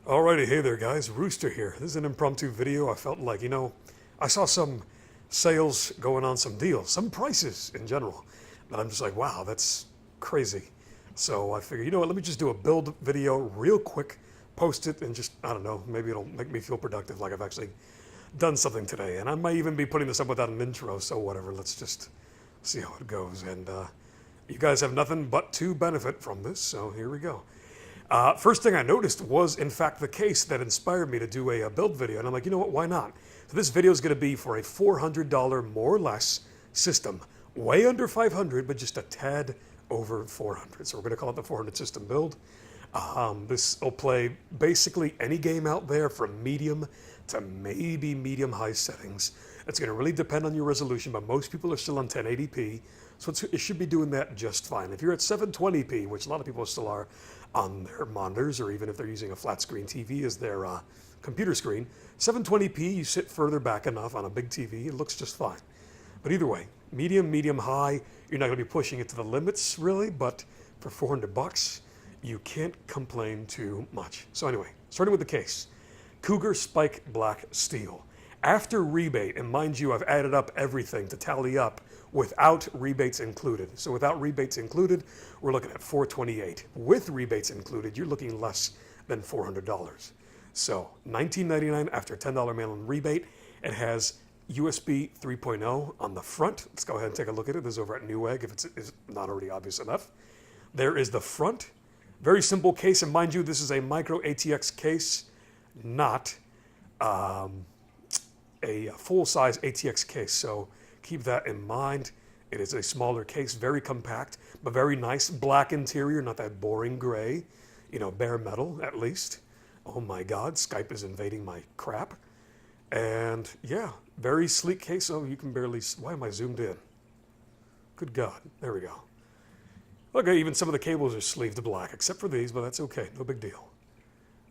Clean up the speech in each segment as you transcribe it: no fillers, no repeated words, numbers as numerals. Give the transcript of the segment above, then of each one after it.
Alrighty, hey there guys, Rooster here. This is an impromptu video. I felt like, I saw some sales going on, some deals, some prices in general. And I'm just like, wow, that's crazy. So I figured, you know what, let me just do a build video real quick, post it, and just, I don't know, maybe it'll make me feel productive like I've actually done something today. And I might even be putting this up without an intro, so whatever, let's just see how it goes. And you guys have nothing but to benefit from this, so here we go. First thing I noticed was, in fact, the case that inspired me to do a build video. And I'm like, you know what, why not? So this video is going to be for a $400 more or less system. Way under 500, but just a tad over 400. So we're going to call it the 400 system build. This will play basically any game out there from medium to maybe medium-high settings. It's going to really depend on your resolution, but most people are still on 1080p, so it should be doing that just fine. If you're at 720p, which a lot of people still are on their monitors, or even if they're using a flat screen TV as their computer screen, 720p, you sit further back enough on a big TV, it looks just fine. But either way, medium, medium-high, you're not going to be pushing it to the limits, really, but for 400 bucks, you can't complain too much. So anyway, starting with the case. Cougar Spike Black Steel. After rebate, and mind you, I've added up everything to tally up without rebates included. So without rebates included, we're looking at $428. With rebates included, you're looking less than $400. So $19.99 after a $10 mail-in rebate. It has USB 3.0 on the front. Let's go ahead and take a look at it. This is over at Newegg, if it's not already obvious enough. There is the front. Very simple case, and mind you, this is a micro ATX case, not a full-size ATX case, so keep that in mind. It is a smaller case, very compact, but very nice. Black interior, not that boring gray, bare metal at least. Oh my God, Skype is invading my crap. And yeah, very sleek case. Oh, you can barely, why am I zoomed in? Good God, there we go. Okay, even some of the cables are sleeved black, except for these, but that's okay, no big deal.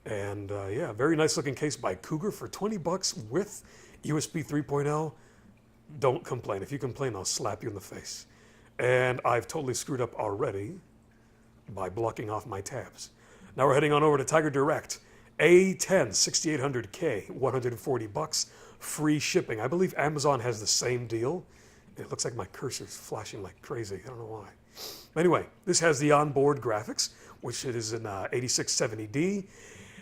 And yeah, very nice looking case by Cougar for 20 bucks with USB 3.0. Don't complain. If you complain, I'll slap you in the face. And I've totally screwed up already by blocking off my tabs. Now we're heading on over to Tiger Direct. A10 6800K, 140 bucks, free shipping. I believe Amazon has the same deal. It looks like my cursor's flashing like crazy. I don't know why. Anyway, this has the onboard graphics, which it is in 8670D.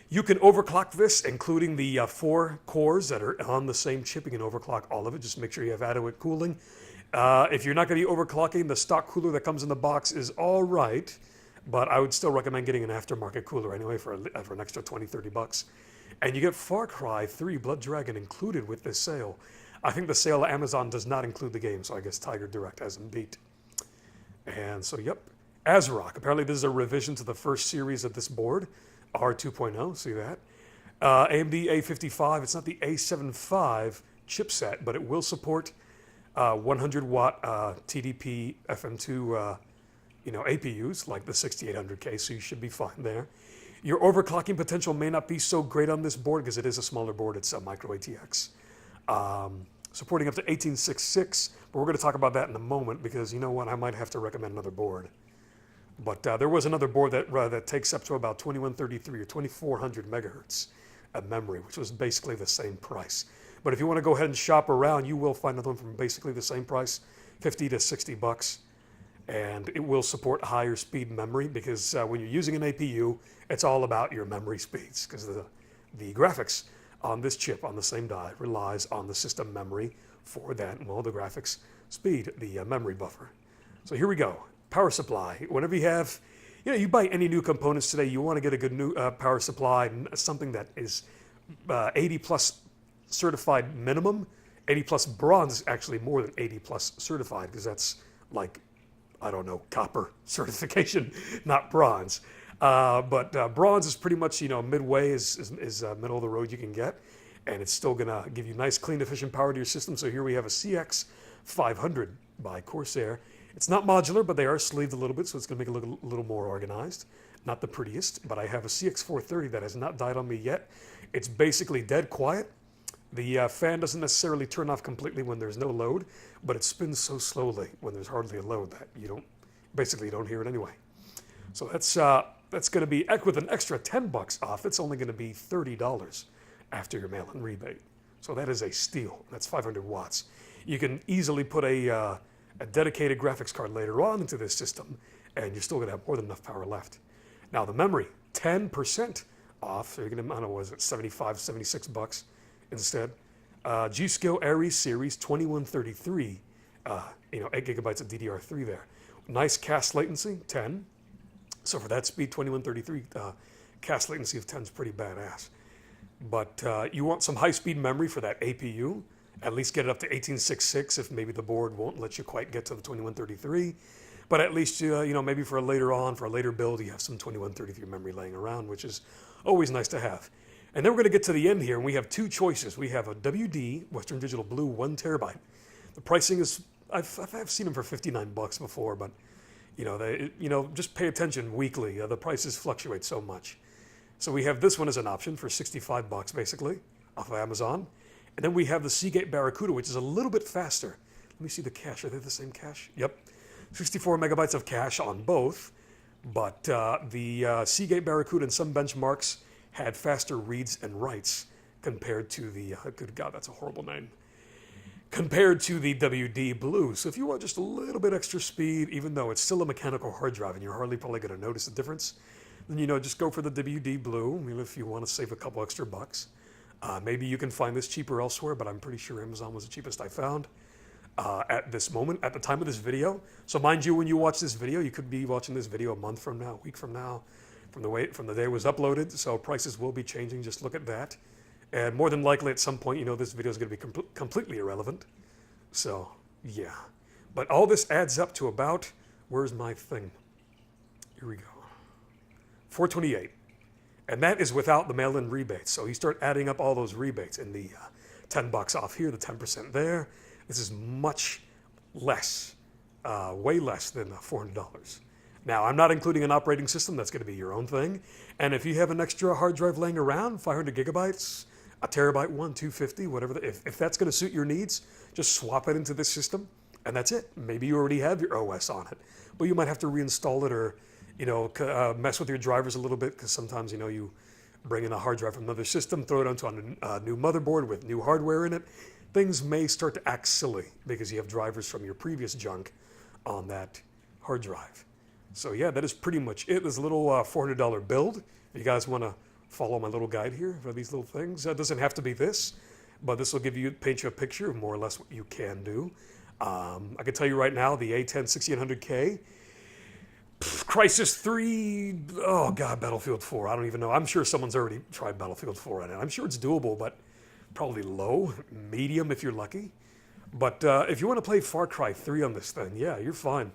You can overclock this, including the 4 cores that are on the same chip. You can overclock all of it. Just make sure you have adequate cooling. If you're not going to be overclocking, the stock cooler that comes in the box is all right, but I would still recommend getting an aftermarket cooler anyway for an extra 20, 30 bucks. And you get Far Cry 3 Blood Dragon included with this sale. I think the sale at Amazon does not include the game, so I guess Tiger Direct has them beat. And so, yep, ASRock. Apparently this is a revision to the first series of this board, R2.0, see that? AMD A55, it's not the A75 chipset, but it will support 100 watt TDP FM2 APUs like the 6800K, so you should be fine there. Your overclocking potential may not be so great on this board because it is a smaller board, it's a micro ATX. Supporting up to 1866, but we're going to talk about that in a moment because you know what, I might have to recommend another board. But there was another board that takes up to about 2133 or 2400 megahertz of memory, which was basically the same price. But if you want to go ahead and shop around, you will find another one from basically the same price, 50 to 60 bucks. And it will support higher speed memory because when you're using an APU, it's all about your memory speeds because the graphics on this chip on the same die relies on the system memory for that, well, the graphics speed, the memory buffer. So here we go. Power supply. Whenever you have, you buy any new components today, you want to get a good new power supply, something that is 80 plus certified minimum. 80 plus bronze is actually more than 80 plus certified because that's like, I don't know, copper certification, not bronze. But bronze is pretty much, midway is middle of the road you can get. And it's still going to give you nice, clean, efficient power to your system. So here we have a CX500 by Corsair. It's not modular, but they are sleeved a little bit, so it's going to make it look a little more organized. Not the prettiest, but I have a CX430 that has not died on me yet. It's basically dead quiet. The fan doesn't necessarily turn off completely when there's no load, but it spins so slowly when there's hardly a load that you don't hear it anyway. So that's that's going to be, with an extra $10 off, it's only going to be $30 after your mail-in rebate. So that is a steal. That's 500 watts. You can easily put a dedicated graphics card later on into this system, and you're still going to have more than enough power left. Now the memory, 10% off. So you're going to, I don't know, was it $75, $76 instead? G-Skill Aries Series 2133, 8 gigabytes of DDR3 there. Nice cast latency, 10. So for that speed, 2133, cast latency of 10 is pretty badass. But you want some high-speed memory for that APU. At least get it up to 1866 if maybe the board won't let you quite get to the 2133. But at least, maybe for a later build, you have some 2133 memory laying around, which is always nice to have. And then we're going to get to the end here, and we have two choices. We have a WD, Western Digital Blue, 1 terabyte. The pricing is, I've seen them for $59 before, but, just pay attention weekly. The prices fluctuate so much. So we have this one as an option for $65 basically off of Amazon. And then we have the Seagate Barracuda, which is a little bit faster. Let me see the cache. Are they the same cache? Yep. 64 megabytes of cache on both. But the Seagate Barracuda and some benchmarks had faster reads and writes compared to the, good God, that's a horrible name, compared to the WD Blue. So if you want just a little bit extra speed, even though it's still a mechanical hard drive and you're hardly probably going to notice the difference, then, just go for the WD Blue, if you want to save a couple extra bucks. Maybe you can find this cheaper elsewhere, but I'm pretty sure Amazon was the cheapest I found at this moment, at the time of this video. So mind you, when you watch this video, you could be watching this video a month from now, a week from now, from the day it was uploaded. So prices will be changing. Just look at that. And more than likely at some point, this video is going to be completely irrelevant. So yeah. But all this adds up to about, where's my thing? Here we go. $428. And that is without the mail-in rebates. So you start adding up all those rebates and the $10 off here, the 10% there. This is much less, way less than $400. Now, I'm not including an operating system. That's going to be your own thing. And if you have an extra hard drive laying around, 500 gigabytes, a terabyte one, 250, whatever, if that's going to suit your needs, just swap it into this system, and that's it. Maybe you already have your OS on it, but you might have to reinstall it or mess with your drivers a little bit, because sometimes, you bring in a hard drive from another system, throw it onto a new motherboard with new hardware in it. Things may start to act silly because you have drivers from your previous junk on that hard drive. So yeah, that is pretty much it. There's a little $400 build. If you guys want to follow my little guide here for these little things, it doesn't have to be this, but this will paint you a picture of more or less what you can do. I can tell you right now, the A10 6800K, Crysis 3, oh God, Battlefield 4, I don't even know. I'm sure someone's already tried Battlefield 4 on it. I'm sure it's doable, but probably low, medium if you're lucky. But if you want to play Far Cry 3 on this thing, yeah, you're fine.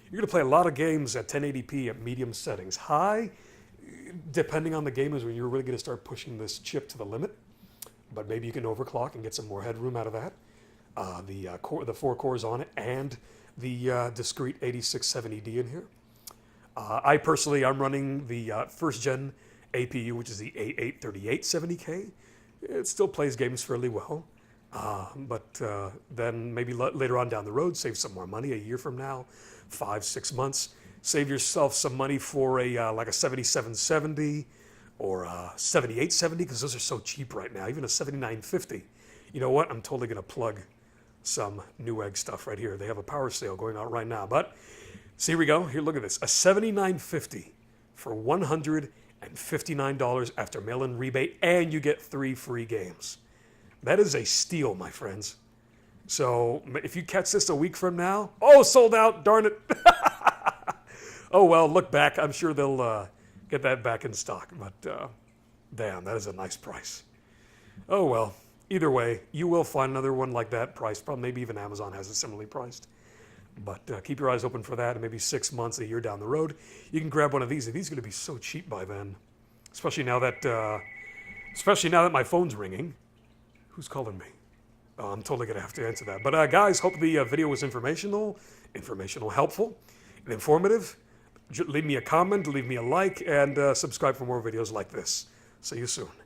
You're going to play a lot of games at 1080p at medium settings. High, depending on the game, is when you're really going to start pushing this chip to the limit. But maybe you can overclock and get some more headroom out of that. The 4 cores on it and the discrete 8670D in here. I'm running the first gen APU, which is the A83870K. It still plays games fairly well. But then maybe later on down the road, save some more money a year from now, 5-6 months. Save yourself some money for like a 7770 or a 7870, because those are so cheap right now, even a 7950. You know what? I'm totally going to plug some Newegg stuff right here. They have a power sale going on right now. But see, here we go. Here, look at this. A 7950 for $159 after mail-in rebate, and you get 3 free games. That is a steal, my friends. So if you catch this a week from now, oh, sold out, darn it. Oh, well, look back. I'm sure they'll get that back in stock. But damn, that is a nice price. Oh, well, either way, you will find another one like that priced. Probably maybe even Amazon has it similarly priced. But keep your eyes open for that. And maybe 6 months, a year down the road, you can grab one of these. These are going to be so cheap by then, especially now that my phone's ringing. Who's calling me? I'm totally going to have to answer that. But guys, hope the video was informational, helpful, and informative. Leave me a comment, leave me a like, and subscribe for more videos like this. See you soon.